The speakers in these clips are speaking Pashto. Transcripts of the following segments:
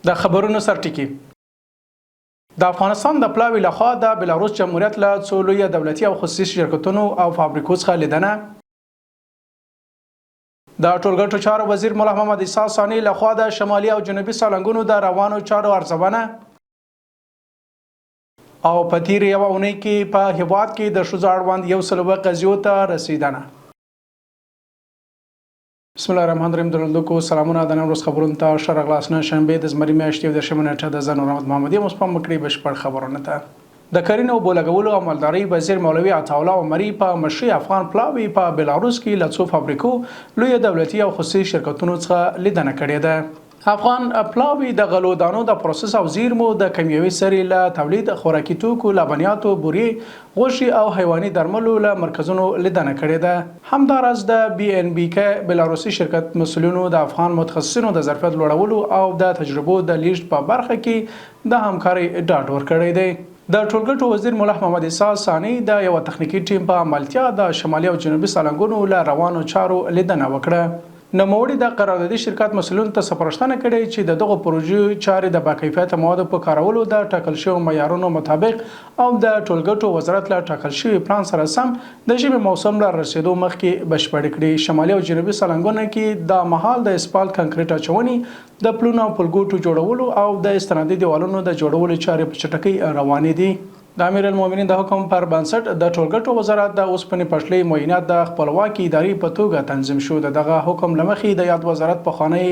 د خبرونو سرټکی د افغانستان د پلاوي لخوا د بلاروس جمهوریت له څو لویو دولتي او خصوصي شرکتونو او فابریکو څخه لیدنه د ټولګټو چارو وزیر مولا محمد عیسی ثانی لخوا د شمالي او جنوبي سالنګونو د روانو چارو ارزونه او په تیر یوه اونۍ کې په هیواد کې د ښځو اړوند 100 قضیو ته رسیدنه. بسم الله الرحمن الرحیم. درنوونکو سلامونه د نن ورځ خبرونو ته ښه راغلاست. نن شنبه د زمري میاشتې 10 نیټه د زه نور محمد محمدي مصطفی مکړی بشپړ خبرونه ته د کرنې او بولګولو او مالدارۍ وزیر مولوي عطاالله عمري په مشري افغان پلاوي په بلاروس کې له څو فابریکو لوی دولتي او خصوصي شرکتونو څخه لیدنه کړې ده. افغان پلاوي د غلو دانو د پروسس او زیرمو د کیمیاوي سرې له تولید خوراکي توکو لبنیاتو بورې غوښې او حیواني درملو له مرکزونو لیدنه کړې ده. همداراز د بي ان بي کې بلاروسي شرکت مسؤلینو د افغان متخصصینو د ظرفیت لوړولو او د تجربو د لیږد په برخه کې د همکارۍ ډاډ ورکړی دی. د ټولګټو وزیر مولا محمد عیسی ثانی د یو تخنیکی ټیم په عملتیا د شمالي او جنوبي سالنګونو له روانو چارو لیدنه وکړه. نوموړي د قراردادي شرکت مسؤلینو ته سپارښتنه کړې چې د دغه پروژې چارې د باکیفیته موادو په کارولو د ټاکل شویو معیارونو مطابق او د ټولګټو وزارت له ټاکل شوي پلان سره سم د ژمي موسم له رسیدو مخکې بشپړ کړي. شمالي او جنوبي سالنګونو کې د مهال د اسفالت کانکریټ اچونې د پلونو او پلګوټو جوړولو او د استنادي دیوالونو د جوړولو چارې په چټکۍ روانې دي. د امیر المؤمنین د حکم پر بنسټ د ټولګټو وزارت د اوسپنې پټلۍ معاینات د خپلواکي ادارې په توګه تنظیم شو. دغه حکم لمخې د یاد وزارت پخوانی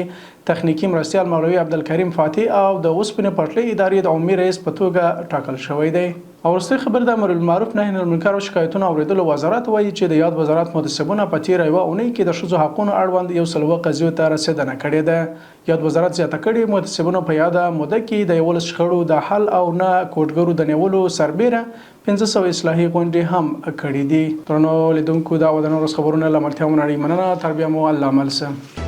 تخنیکی مرستیال مولوي عبدالکریم فاتح او د اوسپنې پټلۍ ادارې د عمومي رئیس په توګه ټاکل شوی دی. او وروستۍ خبر د امر بالمعروف نهي عن المنکر او شکایتونو اوریدلو وزارت وایي چې د یاد وزارت متسبونه په تیر یوه اونۍ کې د ښځو حقونو اړوند 100 قضیو ته رسیدنه کړې ده. یاد وزارت زیاته کړې متسبونو په یاده موده کې د 11 شخړو د حل او نه کوټګرو د نیولو سربیره 500 اصلاحي غونډې هم کړې دي. ترنو لیدونکو دا ودانو خبرونه لمرتیا مونړی مننه. تر بیا مو الله مل سه.